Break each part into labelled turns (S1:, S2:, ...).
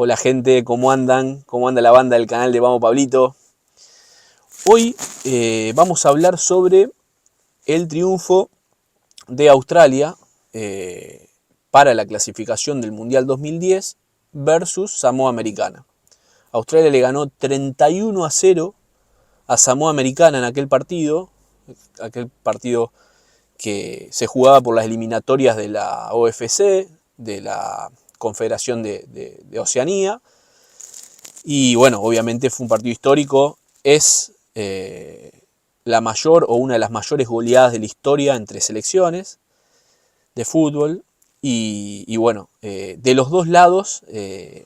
S1: Hola gente, ¿cómo andan? ¿Cómo anda la banda del canal de Vamos Pablito? Hoy vamos a hablar sobre el triunfo de Australia para la clasificación del Mundial 2010 versus Samoa Americana. Australia le ganó 31-0 a Samoa Americana en aquel partido que se jugaba por las eliminatorias de la OFC, de la Confederación de Oceanía. Y bueno, obviamente fue un partido histórico. Es la mayor o una de las mayores goleadas de la historia entre selecciones de fútbol. Y bueno, de los dos lados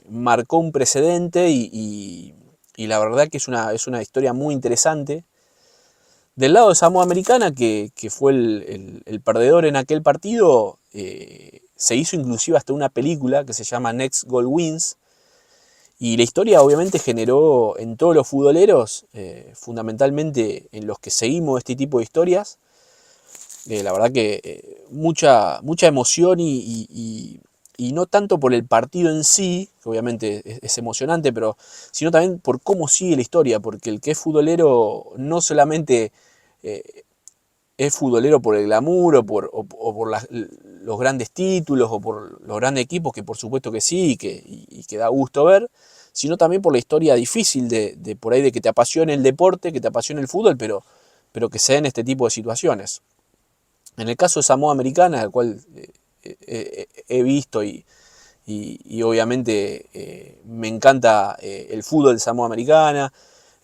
S1: marcó un precedente y la verdad que es una historia muy interesante. Del lado de Samoa Americana, que fue el perdedor en aquel partido, se hizo inclusive hasta una película que se llama Next Goal Wins. Y la historia obviamente generó en todos los futboleros, fundamentalmente en los que seguimos este tipo de historias, la verdad que mucha emoción y no tanto por el partido en sí, que obviamente es emocionante, pero sino también por cómo sigue la historia, porque el que es futbolero no solamente es futbolero por el glamour o por los grandes títulos o por los grandes equipos, que por supuesto que sí y que da gusto ver, sino también por la historia difícil de por ahí de que te apasione el deporte, que te apasione el fútbol, pero que se den este tipo de situaciones. En el caso de Samoa Americana, al cual he visto y obviamente me encanta el fútbol de Samoa Americana,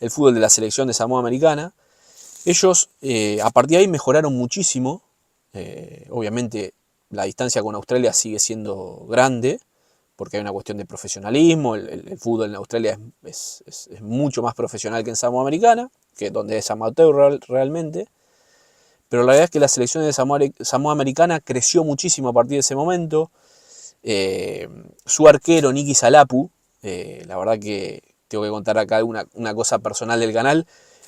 S1: el fútbol de la selección de Samoa Americana, ellos a partir de ahí mejoraron muchísimo. Obviamente la distancia con Australia sigue siendo grande, porque hay una cuestión de profesionalismo. El fútbol en Australia es mucho más profesional que en Samoa Americana, que donde es amateur realmente. Pero la verdad es que la selección de Samoa Americana creció muchísimo a partir de ese momento. Su arquero, Niki Salapu, la verdad que tengo que contar acá una cosa personal del canal.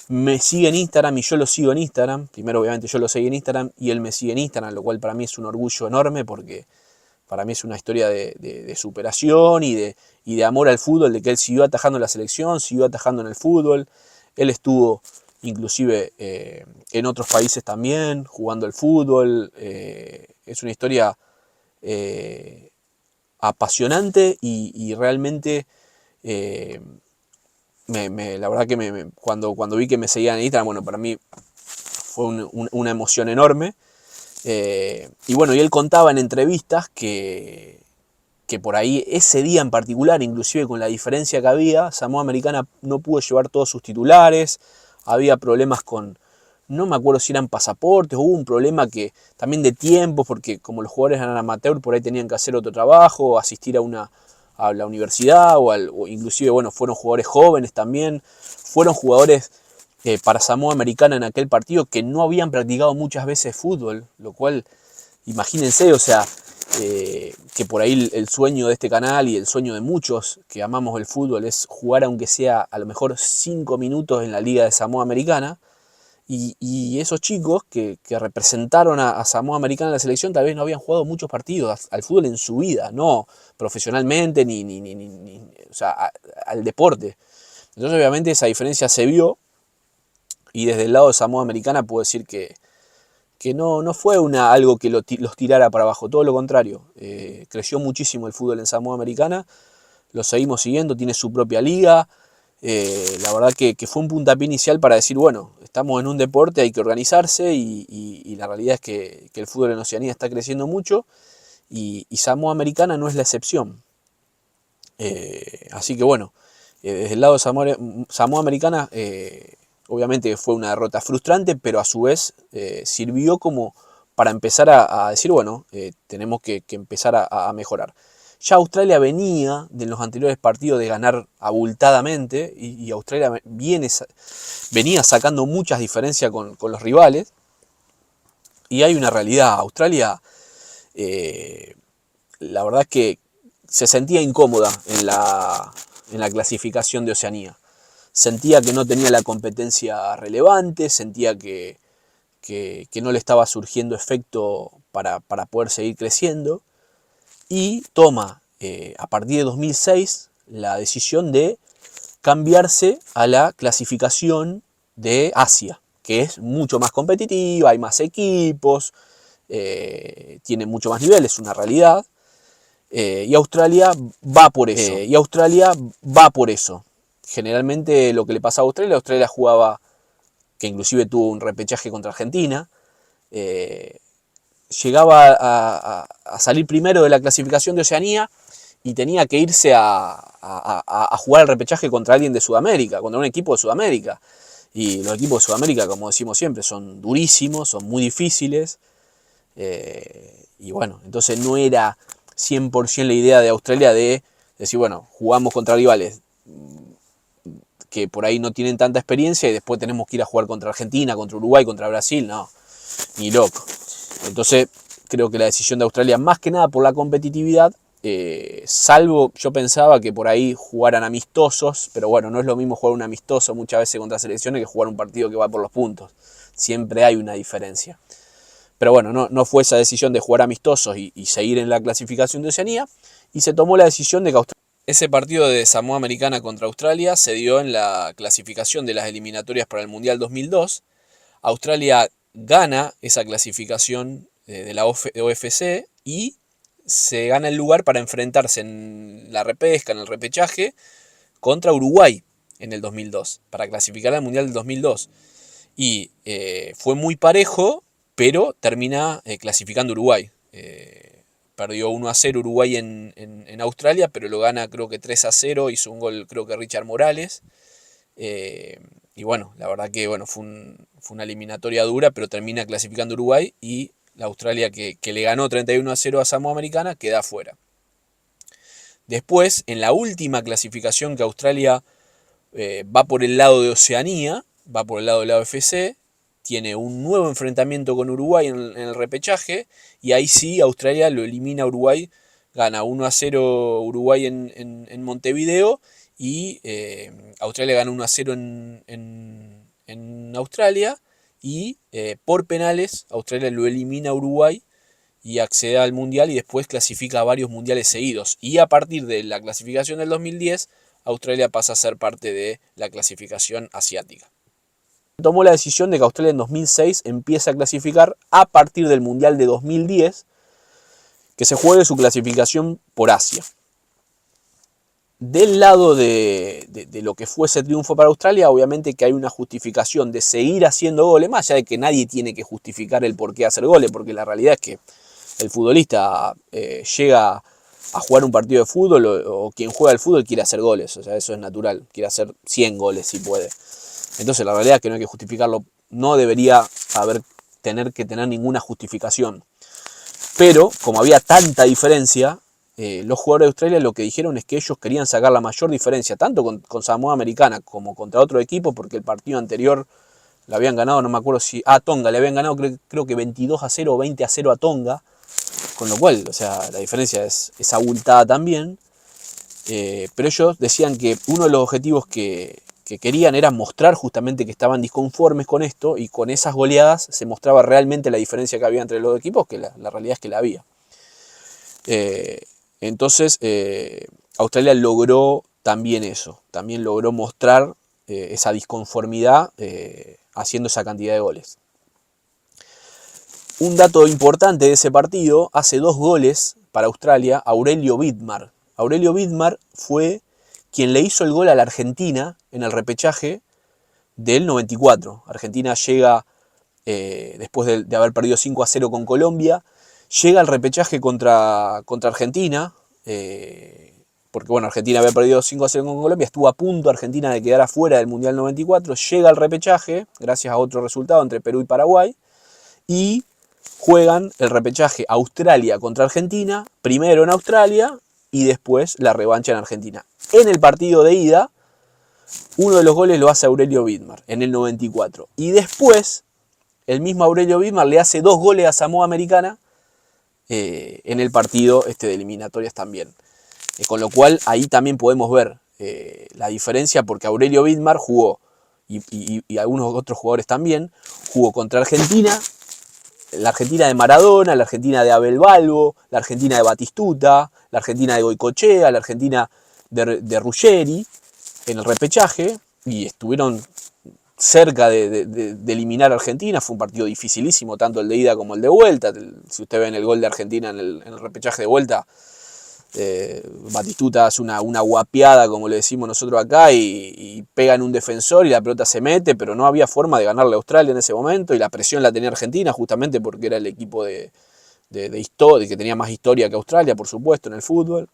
S1: Me sigue en Instagram y yo lo sigo en Instagram. Primero, obviamente, yo lo seguí en Instagram y él me sigue en Instagram, lo cual para mí es un orgullo enorme porque para mí es una historia de superación y de amor al fútbol, de que él siguió atajando en la selección, siguió atajando en el fútbol. Él estuvo inclusive en otros países también, jugando al fútbol. Es una historia apasionante y realmente la verdad que cuando vi que me seguían en Instagram, bueno, para mí fue una emoción enorme. Y bueno, y él contaba en entrevistas que por ahí ese día en particular, inclusive con la diferencia que había, Samoa Americana no pudo llevar todos sus titulares, había problemas no me acuerdo si eran pasaportes, hubo un problema que también de tiempo, porque como los jugadores eran amateur, por ahí tenían que hacer otro trabajo, asistir a la universidad, o inclusive, bueno, fueron jugadores jóvenes también, fueron jugadores para Samoa Americana en aquel partido que no habían practicado muchas veces fútbol, lo cual, imagínense, o sea, que por ahí el sueño de este canal y el sueño de muchos que amamos el fútbol es jugar aunque sea a lo mejor 5 minutos en la Liga de Samoa Americana. Y esos chicos que representaron a Samoa Americana en la selección tal vez no habían jugado muchos partidos al fútbol en su vida, no profesionalmente ni o sea, al deporte. Entonces obviamente esa diferencia se vio y desde el lado de Samoa Americana puedo decir que no fue algo que los tirara para abajo, todo lo contrario. Creció muchísimo el fútbol en Samoa Americana, lo seguimos siguiendo, tiene su propia liga. La verdad que fue un puntapié inicial para decir, bueno, estamos en un deporte, hay que organizarse y la realidad es que el fútbol en Oceanía está creciendo mucho y Samoa Americana no es la excepción. Así que bueno, desde el lado de Samoa Americana, obviamente fue una derrota frustrante, pero a su vez sirvió como para empezar a decir, bueno, tenemos que empezar a mejorar. Ya Australia venía de los anteriores partidos de ganar abultadamente y Australia venía sacando muchas diferencias con los rivales. Y hay una realidad, Australia, la verdad es que se sentía incómoda en la clasificación de Oceanía. Sentía que no tenía la competencia relevante, sentía que no le estaba surgiendo efecto para poder seguir creciendo. Y toma, a partir de 2006, la decisión de cambiarse a la clasificación de Asia, que es mucho más competitiva, hay más equipos, tiene mucho más nivel, es una realidad. Y Australia va por eso. Generalmente lo que le pasa a Australia jugaba, que inclusive tuvo un repechaje contra Argentina, llegaba a salir primero de la clasificación de Oceanía y tenía que irse a jugar el repechaje contra alguien de Sudamérica, contra un equipo de Sudamérica. Y los equipos de Sudamérica, como decimos siempre, son durísimos, son muy difíciles. Y bueno, entonces no era 100% la idea de Australia de decir, bueno, jugamos contra rivales que por ahí no tienen tanta experiencia y después tenemos que ir a jugar contra Argentina, contra Uruguay, contra Brasil. No, ni loco. Entonces creo que la decisión de Australia, más que nada por la competitividad, salvo yo pensaba que por ahí jugaran amistosos, pero bueno, no es lo mismo jugar un amistoso muchas veces contra selecciones que jugar un partido que va por los puntos. Siempre hay una diferencia. Pero bueno, no fue esa decisión de jugar amistosos y seguir en la clasificación de Oceanía, y se tomó la decisión de que ese partido de Samoa Americana contra Australia se dio en la clasificación de las eliminatorias para el Mundial 2002. Australia gana esa clasificación de la OFC y se gana el lugar para enfrentarse en la repesca, en el repechaje, contra Uruguay en el 2002, para clasificar al Mundial del 2002. Y fue muy parejo, pero termina clasificando Uruguay. Perdió 1-0 Uruguay en Australia, pero lo gana creo que 3-0, hizo un gol creo que Richard Morales. Y bueno, la verdad que bueno, fue una eliminatoria dura, pero termina clasificando Uruguay y la Australia que le ganó 31-0 a Samoa Americana queda afuera. Después, en la última clasificación que Australia va por el lado de Oceanía, va por el lado de la OFC, tiene un nuevo enfrentamiento con Uruguay en el repechaje, y ahí sí Australia lo elimina a Uruguay, gana 1-0 Uruguay en Montevideo, y Australia gana 1-0 en Australia, y por penales Australia lo elimina a Uruguay y accede al Mundial y después clasifica a varios mundiales seguidos. Y a partir de la clasificación del 2010, Australia pasa a ser parte de la clasificación asiática. Tomó la decisión de que Australia en 2006 empiece a clasificar a partir del Mundial de 2010, que se juegue su clasificación por Asia. Del lado de lo que fue ese triunfo para Australia, obviamente que hay una justificación de seguir haciendo goles, más allá de que nadie tiene que justificar el por qué hacer goles, porque la realidad es que el futbolista llega a jugar un partido de fútbol o quien juega al fútbol quiere hacer goles, o sea, eso es natural, quiere hacer 100 goles si puede. Entonces la realidad es que no hay que justificarlo, no debería tener que tener ninguna justificación. Pero como había tanta diferencia, los jugadores de Australia lo que dijeron es que ellos querían sacar la mayor diferencia, tanto con Samoa Americana como contra otro equipo, porque el partido anterior le habían ganado, no me acuerdo si a Tonga, le habían ganado creo que 22-0 o 20-0 a Tonga, con lo cual, o sea, la diferencia es abultada también. Pero ellos decían que uno de los objetivos que querían era mostrar justamente que estaban disconformes con esto, y con esas goleadas se mostraba realmente la diferencia que había entre los equipos, que la realidad es que la había. Entonces Australia logró también eso, también logró mostrar esa disconformidad haciendo esa cantidad de goles. Un dato importante de ese partido: hace 2 goles para Australia Aurelio Vidmar. Aurelio Vidmar fue quien le hizo el gol a la Argentina en el repechaje del 94. Argentina llega, después de haber perdido 5-0 con Colombia, llega al repechaje contra Argentina, porque bueno, Argentina había perdido 5-0 con Colombia, estuvo a punto Argentina de quedar afuera del Mundial 94, llega al repechaje, gracias a otro resultado entre Perú y Paraguay, y juegan el repechaje Australia contra Argentina, primero en Australia y después la revancha en Argentina. En el partido de ida, uno de los goles lo hace Aurelio Vidmar en el 94. Y después, el mismo Aurelio Vidmar le hace 2 goles a Samoa Americana en el partido de eliminatorias también. Con lo cual, ahí también podemos ver la diferencia, porque Aurelio Vidmar jugó, y algunos otros jugadores también, jugó contra Argentina, la Argentina de Maradona, la Argentina de Abel Balbo, la Argentina de Batistuta, la Argentina de Goicoechea, la Argentina de Ruggeri en el repechaje y estuvieron cerca de eliminar a Argentina. Fue un partido dificilísimo, tanto el de ida como el de vuelta. Si usted ve en el gol de Argentina en el repechaje de vuelta, Batistuta hace una guapeada, como le decimos nosotros acá, y pega en un defensor y la pelota se mete, pero no había forma de ganarle a Australia en ese momento, y la presión la tenía Argentina justamente porque era el equipo de que tenía más historia que Australia, por supuesto, en el fútbol.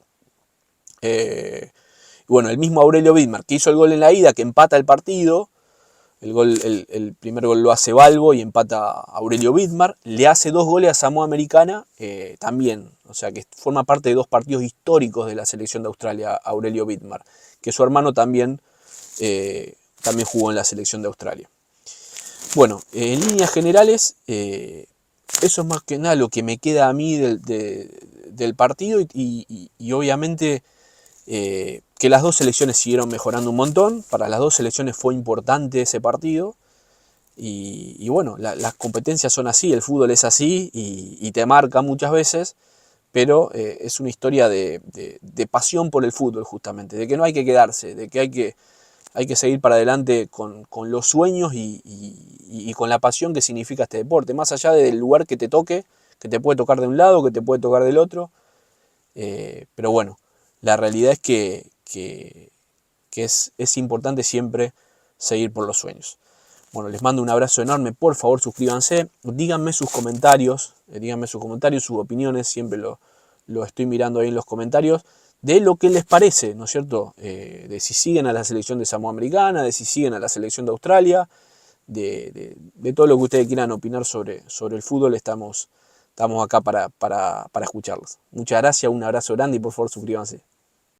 S1: Y bueno, el mismo Aurelio Vidmar, que hizo el gol en la ida, que empata el partido. El primer gol lo hace Balbo y empata Aurelio Vidmar. Le hace 2 goles a Samoa Americana también. O sea que forma parte de 2 partidos históricos de la selección de Australia, Aurelio Vidmar. Que su hermano también jugó en la selección de Australia. Bueno, en líneas generales, eso es más que nada lo que me queda a mí del partido y obviamente que las 2 selecciones siguieron mejorando un montón. Para las 2 selecciones fue importante ese partido. Y bueno, las competencias son así, el fútbol es así y te marca muchas veces, pero es una historia de pasión por el fútbol justamente, de que no hay que quedarse, de que hay que seguir para adelante con los sueños y con la pasión que significa este deporte, más allá del lugar que te toque, que te puede tocar de un lado, que te puede tocar del otro, pero bueno, la realidad es que es importante siempre seguir por los sueños. Bueno, les mando un abrazo enorme, por favor suscríbanse, díganme sus comentarios, sus opiniones, siempre lo estoy mirando ahí en los comentarios, de lo que les parece, ¿no es cierto? De si siguen a la selección de Samoa Americana, de si siguen a la selección de Australia, de todo lo que ustedes quieran opinar sobre el fútbol, estamos acá para escucharlos. Muchas gracias, un abrazo grande y por favor suscríbanse.